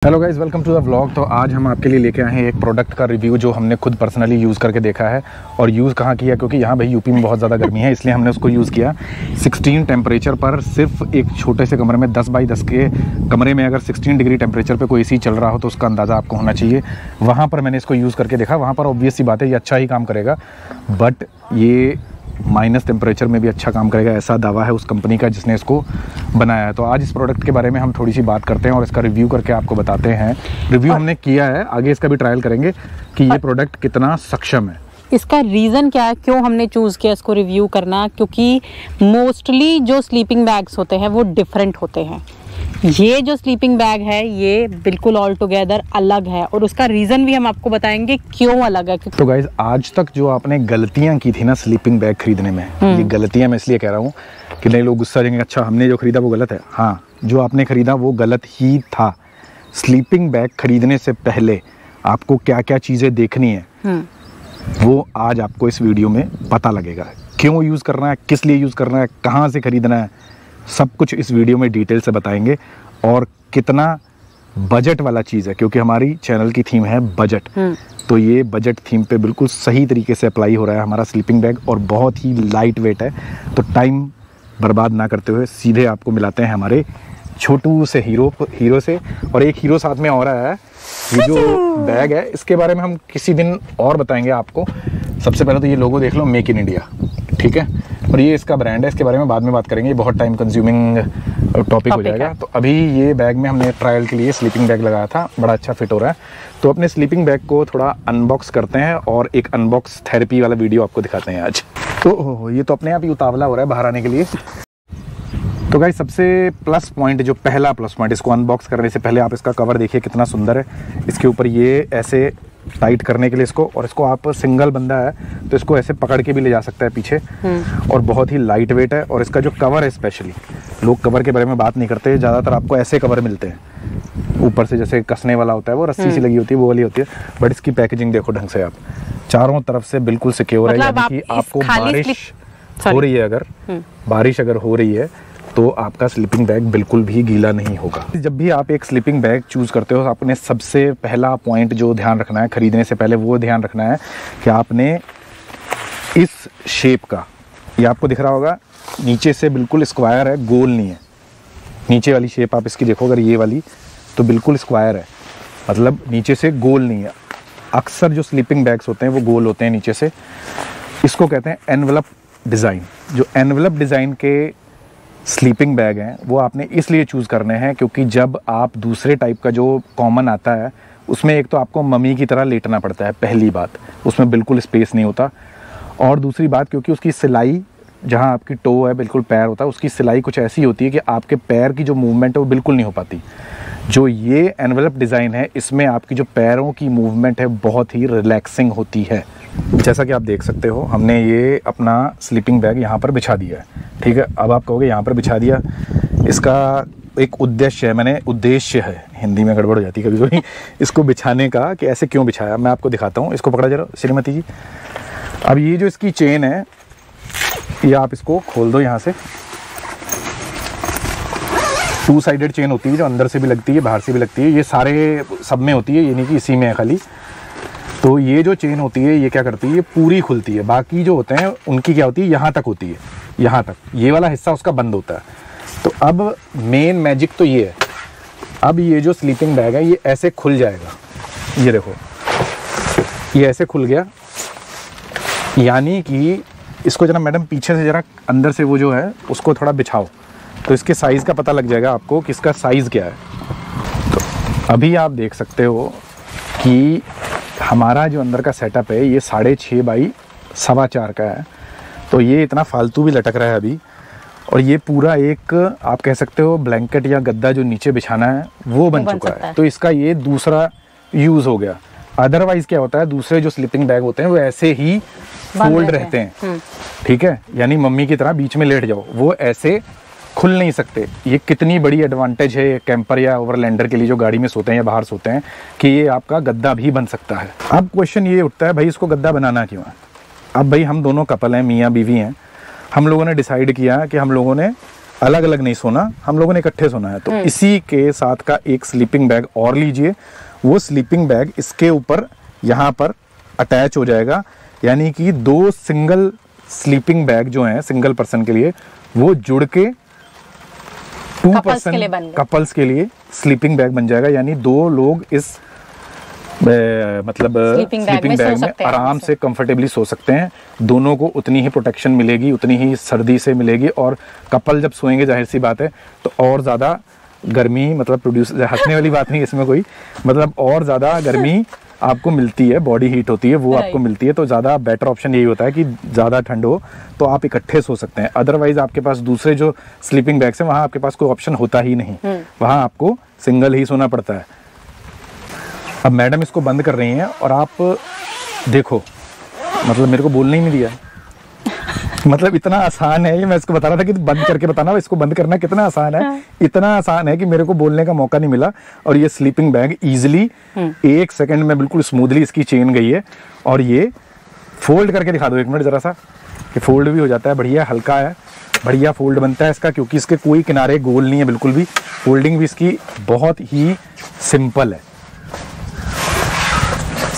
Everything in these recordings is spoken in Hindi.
Hello guys, welcome to the vlog. तो आज हम आपके लिए लेके आए हैं एक प्रोडक्ट का रिव्यू जो हमने खुद पर्सनली यूज़ करके देखा है। और यूज़ कहाँ किया, क्योंकि यहाँ भाई यूपी में बहुत ज़्यादा गर्मी है, इसलिए हमने उसको यूज़ किया 16 टेम्परेचर पर। सिर्फ एक छोटे से कमरे में 10 बाई 10 के कमरे में अगर 16 डिग्री टेम्परेचर पर कोई एसी चल रहा हो तो उसका अंदाज़ा आपको होना चाहिए। वहाँ पर मैंने इसको यूज़ करके देखा, वहाँ पर ऑब्वियस सी बात है ये अच्छा ही काम करेगा, बट ये माइनस टेम्परेचर में भी अच्छा काम करेगा, ऐसा दावा है उस कंपनी का जिसने इसको बनाया है। तो आज इस प्रोडक्ट के बारे में हम थोड़ी सी बात करते हैं और इसका रिव्यू करके आपको बताते हैं। रिव्यू हमने किया है, आगे इसका भी ट्रायल करेंगे कि ये प्रोडक्ट कितना सक्षम है। इसका रीज़न क्या है, क्यों हमने चूज़ किया इसको रिव्यू करना, क्योंकि मोस्टली जो स्लीपिंग बैग्स होते हैं वो डिफरेंट होते हैं। ये जो स्लीपिंग बैग है ये बिल्कुल ऑल टुगेदर अलग है और उसका रीज़न भी हम आपको बताएंगे क्यों अलग है। तो गाइज, आज तक जो आपने गलतियां की थी ना स्लीपिंग बैग खरीदने में, ये गलतियां मैं इसलिए कह रहा हूँ कि नए लोग गुस्सा देंगे, अच्छा हमने जो खरीदा वो गलत है। हाँ, जो आपने खरीदा वो गलत ही था। स्लीपिंग बैग खरीदने से पहले आपको क्या क्या चीज़ें देखनी है वो आज आपको इस वीडियो में पता लगेगा। क्यों यूज़ करना है, किस लिए यूज़ करना है, कहाँ से खरीदना है, सब कुछ इस वीडियो में डिटेल से बताएंगे। और कितना बजट वाला चीज़ है, क्योंकि हमारी चैनल की थीम है बजट, तो ये बजट थीम पे बिल्कुल सही तरीके से अप्लाई हो रहा है हमारा स्लीपिंग बैग और बहुत ही लाइट वेट है। तो टाइम बर्बाद ना करते हुए सीधे आपको मिलाते हैं हमारे छोटू से हीरो से। और एक हीरो साथ में और आया है। ये जो बैग है इसके बारे में हम किसी दिन और बताएंगे आपको। सबसे पहले तो ये लोगो देख लो, मेक इन इंडिया, ठीक है। और ये इसका ब्रांड है, इसके बारे में बाद में बात करेंगे, ये बहुत टाइम कंज्यूमिंग टॉपिक हो जाएगा। तो अभी ये बैग में हमने ट्रायल के लिए स्लीपिंग बैग लगाया था, बड़ा अच्छा फिट हो रहा है। तो अपने स्लीपिंग बैग को थोड़ा अनबॉक्स करते हैं और एक अनबॉक्स थेरेपी वाला वीडियो आपको दिखाते हैं आज। तो ये तो अपने आप ही उतावला हो रहा है बाहर आने के लिए। तो गाइस, सबसे प्लस पॉइंट, जो पहला प्लस पॉइंट, इसको अनबॉक्स करने से पहले आप इसका कवर देखिए कितना सुंदर है। इसके ऊपर ये ऐसे टाइट करने के लिए इसको, और इसको आप सिंगल बंदा है तो इसको ऐसे पकड़ के भी ले जा सकता है पीछे। और बहुत ही लाइट वेट है। और इसका जो कवर है, स्पेशली लोग कवर के बारे में बात नहीं करते, ज़्यादातर आपको ऐसे कवर मिलते हैं ऊपर से, जैसे कसने वाला होता है, वो रस्सी सी लगी होती है, वो वाली होती है। बट इसकी पैकेजिंग देखो ढंग से, आप चारों तरफ से बिल्कुल सिक्योर है। यानी कि आपको बारिश हो रही है, अगर बारिश अगर हो रही है तो आपका स्लीपिंग बैग बिल्कुल भी गीला नहीं होगा। जब भी आप एक स्लीपिंग बैग चूज़ करते हो, आपने सबसे पहला पॉइंट जो ध्यान रखना है खरीदने से पहले, वो ध्यान रखना है कि आपने इस शेप का, ये आपको दिख रहा होगा नीचे से बिल्कुल स्क्वायर है, गोल नहीं है। नीचे वाली शेप आप इसकी देखो, अगर ये वाली, तो बिल्कुल स्क्वायर है, मतलब नीचे से गोल नहीं है। अक्सर जो स्लीपिंग बैग्स होते हैं वो गोल होते हैं नीचे से। इसको कहते हैं एनवेलप डिज़ाइन। जो एनवेलप डिज़ाइन के स्लीपिंग बैग हैं वो आपने इसलिए चूज़ करने हैं क्योंकि जब आप दूसरे टाइप का जो कॉमन आता है उसमें एक तो आपको मम्मी की तरह लेटना पड़ता है, पहली बात, उसमें बिल्कुल स्पेस नहीं होता। और दूसरी बात, क्योंकि उसकी सिलाई, जहां आपकी टो है, बिल्कुल पैर होता है, उसकी सिलाई कुछ ऐसी होती है कि आपके पैर की जो मूवमेंट है वो बिल्कुल नहीं हो पाती। जो ये एनवेलप डिज़ाइन है इसमें आपकी जो पैरों की मूवमेंट है बहुत ही रिलैक्सिंग होती है। जैसा कि आप देख सकते हो, हमने ये अपना स्लीपिंग बैग यहाँ पर बिछा दिया है, ठीक है। अब आप कहोगे यहाँ पर बिछा दिया, इसका एक उद्देश्य है, मैंने उद्देश्य है, हिंदी में गड़बड़ हो जाती है कभी कभी, इसको बिछाने का कि ऐसे क्यों बिछाया, मैं आपको दिखाता हूँ। इसको पकड़ा जरा श्रीमती जी। अब ये जो इसकी चेन है, ये आप इसको खोल दो यहाँ से। 2 साइडेड चेन होती है जो अंदर से भी लगती है, बाहर से भी लगती है। ये सारे सब में होती है, ये नहीं कि इसी में है खाली। तो ये जो चेन होती है ये क्या करती है, ये पूरी खुलती है। बाकी जो होते हैं उनकी क्या होती है, यहाँ तक होती है, यहाँ तक, ये वाला हिस्सा उसका बंद होता है। तो अब मेन मैजिक तो ये है, अब ये जो स्लीपिंग बैग है ये ऐसे खुल जाएगा। ये देखो, ये ऐसे खुल गया, यानी कि इसको जरा मैडम पीछे से जरा अंदर से वो जो है उसको थोड़ा बिछाओ, तो इसके साइज़ का पता लग जाएगा आपको कि इसका साइज़ क्या है। तो अभी आप देख सकते हो कि हमारा जो अंदर का सेटअप है ये 6.5 बाई 4.25 का है। तो ये इतना फालतू भी लटक रहा है अभी। और ये पूरा एक, आप कह सकते हो, ब्लैंकेट या गद्दा जो नीचे बिछाना है वो बन चुका है। तो इसका ये दूसरा यूज़ हो गया। अदरवाइज क्या होता है, दूसरे जो स्लीपिंग बैग होते हैं वो ऐसे ही फोल्ड रहते हैं, ठीक है, यानी मम्मी की तरह बीच में लेट जाओ, वो ऐसे खुल नहीं सकते। ये कितनी बड़ी एडवांटेज है कैंपर या ओवरलैंडर के लिए जो गाड़ी में सोते हैं या बाहर सोते हैं, कि ये आपका गद्दा भी बन सकता है। अब क्वेश्चन ये उठता है, भाई इसको गद्दा बनाना क्यों है। अब भाई हम दोनों कपल हैं, मियाँ बीवी हैं, हम लोगों ने डिसाइड किया कि हम लोगों ने अलग अलग नहीं सोना, हम लोगों ने इकट्ठे सोना है। तो इसी के साथ का एक स्लीपिंग बैग और लीजिए। वो स्लीपिंग बैग इसके ऊपर यहाँ पर अटैच हो जाएगा, यानी कि 2 सिंगल स्लीपिंग बैग जो हैं सिंगल पर्सन के लिए, वो जुड़ के 2 पर्सन कपल्स के लिए स्लीपिंग बैग बन जाएगा। यानी 2 लोग इस मतलब स्लीपिंग बैग में आराम से कंफर्टेबली सो सकते हैं। दोनों को उतनी ही प्रोटेक्शन मिलेगी, उतनी ही सर्दी से मिलेगी, और कपल जब सोएंगे जाहिर सी बात है तो और ज़्यादा गर्मी मतलब प्रोड्यूस, हंसने वाली बात नहीं इसमें कोई, मतलब और ज़्यादा गर्मी आपको मिलती है, बॉडी हीट होती है वो आपको मिलती है। तो ज़्यादा बेटर ऑप्शन यही होता है कि ज़्यादा ठंड हो तो आप इकट्ठे सो सकते हैं। अदरवाइज आपके पास दूसरे जो स्लीपिंग बैग्स हैं वहाँ आपके पास कोई ऑप्शन होता ही नहीं, वहाँ आपको सिंगल ही सोना पड़ता है। अब मैडम इसको बंद कर रही हैं और आप देखो, मतलब मेरे को बोलने ही नहीं दिया मतलब इतना आसान है ये, मैं इसको बता रहा था कि बंद करके बताना, इसको बंद करना कितना आसान है। इतना आसान है कि मेरे को बोलने का मौका नहीं मिला। और ये स्लीपिंग बैग इजीली 1 सेकंड में बिल्कुल स्मूथली इसकी चेन गई है। और ये फोल्ड करके दिखा दो 1 मिनट जरा सा, कि फोल्ड भी हो जाता है, बढ़िया हल्का है, बढ़िया फोल्ड बनता है इसका, क्योंकि इसके कोई किनारे गोल नहीं है बिल्कुल भी। फोल्डिंग भी इसकी बहुत ही सिंपल है।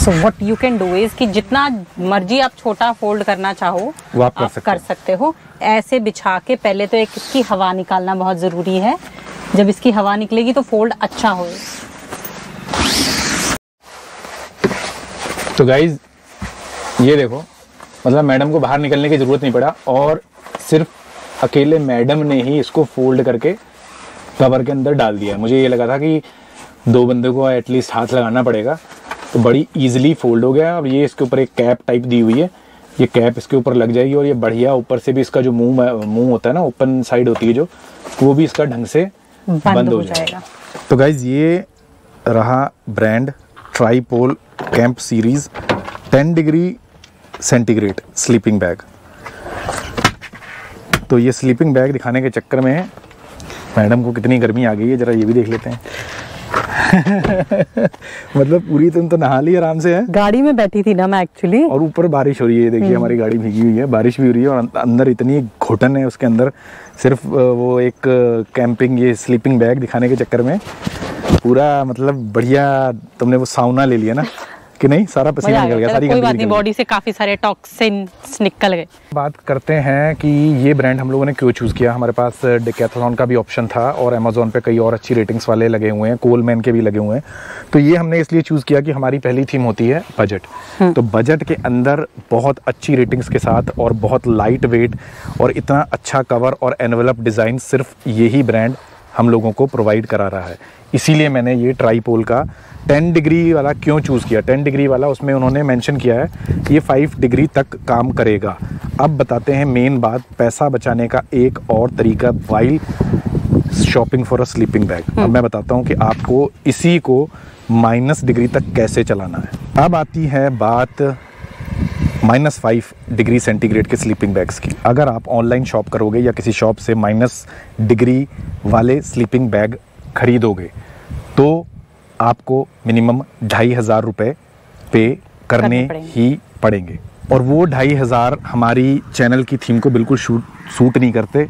So what you can do is कि जितना मर्जी आप छोटा फोल्ड करना चाहो वो आप कर सकते हो। ऐसे बिछा के पहले तो एक इसकी हवा निकालना बहुत जरूरी है, जब इसकी हवा निकलेगी तो फोल्ड अच्छा होगा। तो गाइज ये देखो, मतलब मैडम को बाहर निकलने की जरूरत नहीं पड़ा, और सिर्फ अकेले मैडम ने ही इसको फोल्ड करके कवर के अंदर डाल दिया। मुझे ये लगा था कि 2 बंदे को एटलीस्ट हाथ लगाना पड़ेगा, तो बड़ी इजीली फोल्ड हो गया। अब ये इसके ऊपर एक कैप टाइप दी हुई है, ये कैप इसके ऊपर लग जाएगी, और ये बढ़िया ऊपर से भी इसका जो मुंह होता है ना, ओपन साइड होती है जो, वो भी इसका ढंग से बंद हो जाएगा। तो गाइज ये रहा brand Tripole camp series 10 degree centigrade sleeping bag. तो ये स्लीपिंग बैग दिखाने के चक्कर में मैडम को कितनी गर्मी आ गई है, जरा ये भी देख लेते हैं मतलब पूरी तुम तो नहा ली आराम से है। गाड़ी में बैठी थी ना मैं एक्चुअली, और ऊपर बारिश हो रही है, देखिए हमारी गाड़ी भीगी हुई है, बारिश भी हो रही है, और अंदर इतनी घुटन है उसके अंदर, सिर्फ वो एक कैंपिंग ये स्लीपिंग बैग दिखाने के चक्कर में पूरा मतलब बढ़िया तुमने वो साउना ले लिया ना कि नहीं, सारा पसीना निकल गया, सारी कोई बात नहीं, बॉडी से काफी सारे टॉक्सिन्स निकल गए। बात करते हैं कि ये ब्रांड हम लोगों ने क्यों चूज़ किया। हमारे पास डेकैथलॉन का भी ऑप्शन था, और अमेजोन पे कई और अच्छी रेटिंग्स वाले लगे हुए हैं, कोलमैन के भी लगे हुए हैं। तो ये हमने इसलिए चूज़ किया कि हमारी पहली थीम होती है बजट। तो बजट के अंदर बहुत अच्छी रेटिंग्स के साथ और बहुत लाइट वेट और इतना अच्छा कवर और एनवेलप डिज़ाइन सिर्फ यही ब्रांड हम लोगों को प्रोवाइड करा रहा है। इसीलिए मैंने ये ट्राईपोल का 10 डिग्री वाला क्यों चूज़ किया। 10 डिग्री वाला उसमें उन्होंने मेंशन किया है ये 5 डिग्री तक काम करेगा। अब बताते हैं मेन बात, पैसा बचाने का एक और तरीका while shopping for a sleeping bag. अब मैं बताता हूँ कि आपको इसी को -, डिग्री तक कैसे चलाना है। अब आती है बात -5 डिग्री सेंटीग्रेड के स्लीपिंग बैग्स की। अगर आप ऑनलाइन शॉप करोगे या किसी शॉप से -, डिग्री वाले स्लीपिंग बैग खरीदोगे तो आपको मिनिमम 2500 रुपये पे करने ही पड़ेंगे। और वो 2500 हमारी चैनल की थीम को बिल्कुल सूट नहीं करते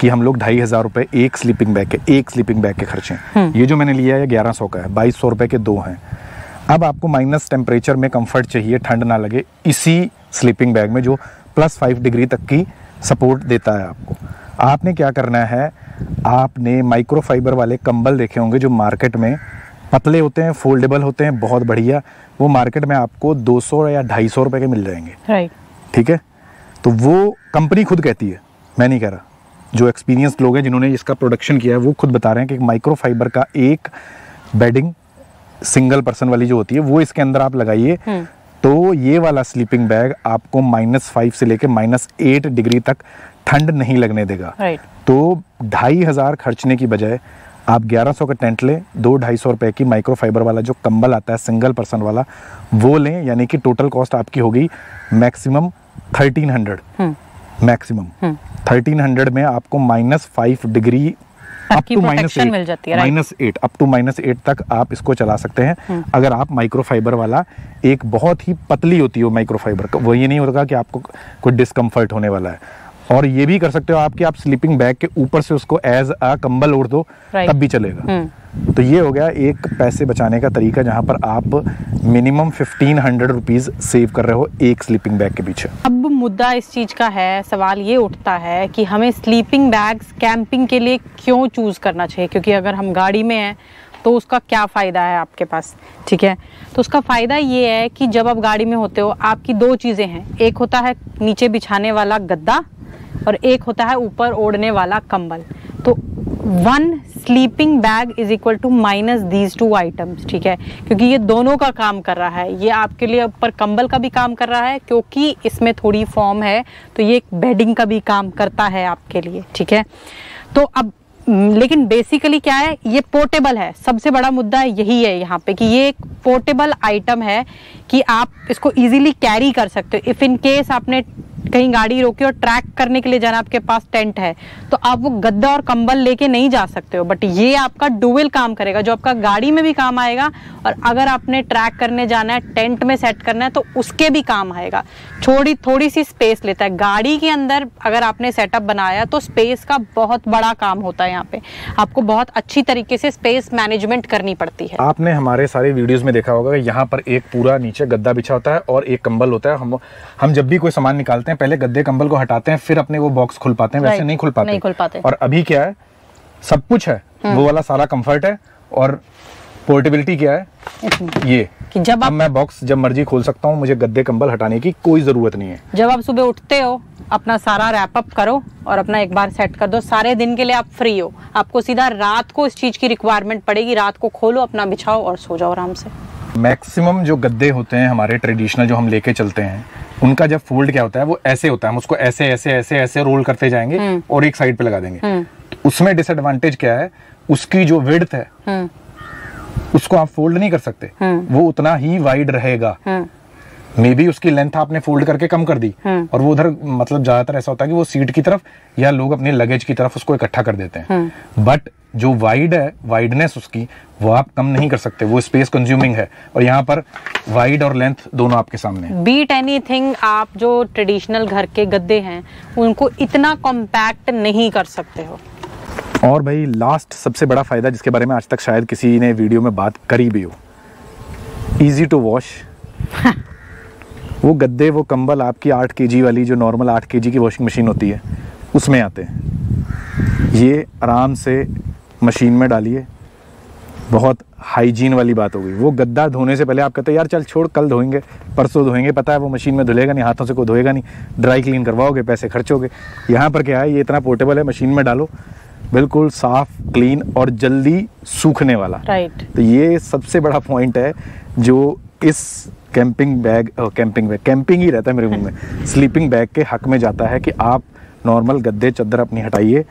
कि हम लोग 2500 रुपये एक स्लीपिंग बैग के खर्चें। ये जो मैंने लिया है 1100 का है, 2200 रुपये के 2 हैं। अब आपको माइनस टेम्परेचर में कंफर्ट चाहिए, ठंड ना लगे, इसी स्लीपिंग बैग में जो +5 डिग्री तक की सपोर्ट देता है आपको। आपने क्या करना है, आपने माइक्रोफाइबर वाले कंबल देखे होंगे जो मार्केट में पतले होते हैं, फोल्डेबल होते हैं, बहुत बढ़िया, वो मार्केट में आपको 200 या 250 रुपये के मिल जाएंगे। राइट, ठीक है। तो वो कंपनी खुद कहती है, मैं नहीं कह रहा, जो एक्सपीरियंस्ड लोग हैं जिन्होंने इसका प्रोडक्शन किया है वो खुद बता रहे हैं कि माइक्रोफाइबर का एक बेडिंग सिंगल पर्सन वाली जो होती है वो इसके अंदर आप लगाइए तो ये वाला स्लीपिंग बैग आपको -5 से लेके -8 डिग्री तक ठंड नहीं लगने देगा। तो 2500 खर्चने की बजाय आप 1100 का टेंट लें, 200-250 रुपए की माइक्रोफाइबर वाला जो कंबल आता है सिंगल पर्सन वाला वो लें, यानी कि टोटल कॉस्ट आपकी होगी मैक्सिमम 1300। मैक्सिमम 1300 में आपको -5 डिग्री अप टू -8 मिल जाती है। -8 अप टू -8 तक आप इसको चला सकते हैं। अगर आप माइक्रोफाइबर वाला, एक बहुत ही पतली होती है माइक्रोफाइबर का, वो ये नहीं होगा कि आपको कोई डिस्कम्फर्ट होने वाला है। और ये भी कर सकते हो आप कि आप स्लीपिंग बैग के ऊपर से उसको एज अ कंबल ओढ़ दो, तब भी चलेगा। तो ये हो गया एक पैसे बचाने का तरीका, जहां पर आप मिनिमम 1500 रुपीज सेव कर रहे हो एक स्लीपिंग बैग के पीछे। अब मुद्दा इस चीज का है, सवाल ये उठता है कि हमें स्लीपिंग बैग्स कैंपिंग के लिए क्यों चूज करना चाहिए, क्योंकि अगर हम गाड़ी में हैं तो उसका क्या फ़ायदा है आपके पास, ठीक है। तो उसका फ़ायदा ये है कि जब आप गाड़ी में होते हो आपकी दो चीज़ें हैं, एक होता है नीचे बिछाने वाला गद्दा और एक होता है ऊपर ओढ़ने वाला कंबल। तो one sleeping bag is equal to minus these two items, ठीक है, क्योंकि ये दोनों का काम कर रहा है। ये आपके लिए ऊपर कंबल का भी काम कर रहा है क्योंकि इसमें थोड़ी फॉर्म है, तो ये बेडिंग का भी काम करता है आपके लिए, ठीक है। तो अब लेकिन बेसिकली क्या है, ये पोर्टेबल है। सबसे बड़ा मुद्दा यही है यहाँ पे कि ये एक पोर्टेबल आइटम है कि आप इसको इजीली कैरी कर सकते हो। इफ इन केस आपने कहीं गाड़ी रोकी और ट्रैक करने के लिए जाना, आपके पास टेंट है, तो आप वो गद्दा और कंबल लेके नहीं जा सकते हो, बट ये आपका डुअल काम करेगा, जो आपका गाड़ी में भी काम आएगा और अगर आपने ट्रैक करने जाना है, टेंट में सेट करना है, तो उसके भी काम आएगा। थोड़ी सी स्पेस लेता है गाड़ी के अंदर। अगर आपने सेटअप बनाया तो स्पेस का बहुत बड़ा काम होता है। यहाँ पे आपको बहुत अच्छी तरीके से स्पेस मैनेजमेंट करनी पड़ती है। आपने हमारे सारे वीडियोस में देखा होगा कि यहाँ पर एक पूरा नीचे गद्दा बिछा होता है और एक कंबल होता है। हम जब भी कोई सामान निकालते हैं पहले गद्दे कंबल को हटाते हैं, फिर अपने वो बॉक्स खुल पाते हैं, वैसे नहीं खुल पाते। और अभी क्या है, सब कुछ है, वो वाला सारा कंफर्ट है। और पोर्टेबिलिटी क्या है, ये कि जब मैं बॉक्स जब मर्जी खोल सकता हूँ, मुझे गद्दे कंबल हटाने की कोई जरूरत नहीं है। जब आप सुबह उठते हो अपना सारा रैप अप करो और अपना एक बार सेट कर दो, सारे दिन के लिए आप फ्री हो। आपको सीधा रात को इस चीज की रिक्वायरमेंट पड़ेगी, रात को खोलो, अपना बिछाओ और सो जाओ आराम से। मैक्सिमम जो गद्दे होते हैं हमारे ट्रेडिशनल जो हम लेके चलते हैं, उनका जब फोल्ड क्या होता है, वो ऐसे होता है। हम उसको ऐसे ऐसे ऐसे ऐसे रोल करते जाएंगे और एक साइड पे लगा देंगे। उसमें डिसएडवांटेज क्या है, उसकी जो विड्थ है उसको आप फोल्ड नहीं कर सकते, वो उतना ही वाइड रहेगा। मे बी उसकी लेंथ आपने फोल्ड करके कम कर दी और वो उधर, मतलब ज्यादातर ऐसा होता है कि वो सीट की तरफ या लोग अपने लगेज की तरफ उसको इकट्ठा कर देते हैं। बट जो वाइड है, वाइडनेस उसकी, वो आप कम नहीं कर सकते, वो स्पेस कंज्यूमिंग है। और यहाँ पर वाइड और लेंथ दोनों आपके सामने है। बीट एनीथिंग, आप जो ट्रेडिशनल घर के गद्दे हैं उनको इतना कॉम्पैक्ट नहीं कर सकते हो। और भाई लास्ट सबसे बड़ा फायदा, जिसके बारे में आज तक शायद किसी ने वीडियो में बात करी भी हो, इजी टू वॉश। वो गद्दे, वो कंबल आपकी 8 kg वाली, जो नॉर्मल 8 kg की वॉशिंग मशीन होती है, उसमें आते हैं। ये आराम से मशीन में डालिए, बहुत हाइजीन वाली बात हो गई। वो गद्दा धोने से पहले आप कहते हो यार चल छोड़, कल धोएंगे, परसों धोएंगे, पता है वो मशीन में धुलेगा नहीं, हाथों से कोई धोएगा नहीं, ड्राई क्लीन करवाओगे, पैसे खर्चोगे। यहाँ पर क्या है, ये इतना पोर्टेबल है, मशीन में डालो, बिल्कुल साफ, क्लीन और जल्दी सूखने वाला। राइट। तो ये सबसे बड़ा पॉइंट है जो इस कैंपिंग ही रहता है मेरे मुंह में, स्लीपिंग बैग के हक में जाता है कि आप नॉर्मल गद्दे चद्दर अपनी हटाइए।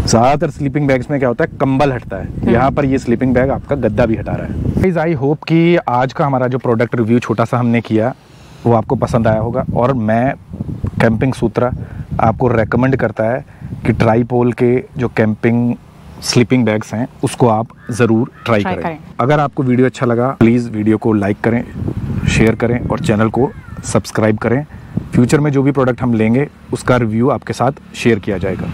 ज्यादातर स्लीपिंग बैग्स में क्या होता है, कंबल हटता है, यहाँ पर ये स्लीपिंग बैग आपका गद्दा भी हटा रहा है। गाइस, आई होप कि आज का हमारा जो प्रोडक्ट रिव्यू छोटा सा हमने किया वो आपको पसंद आया होगा। और मैं कैंपिंग सूत्रा आपको रेकमेंड करता है कि ट्राईपोल के जो कैंपिंग स्लीपिंग बैग्स हैं उसको आप ज़रूर ट्राई करें। अगर आपको वीडियो अच्छा लगा, प्लीज़ वीडियो को लाइक करें, शेयर करें और चैनल को सब्सक्राइब करें। फ्यूचर में जो भी प्रोडक्ट हम लेंगे उसका रिव्यू आपके साथ शेयर किया जाएगा।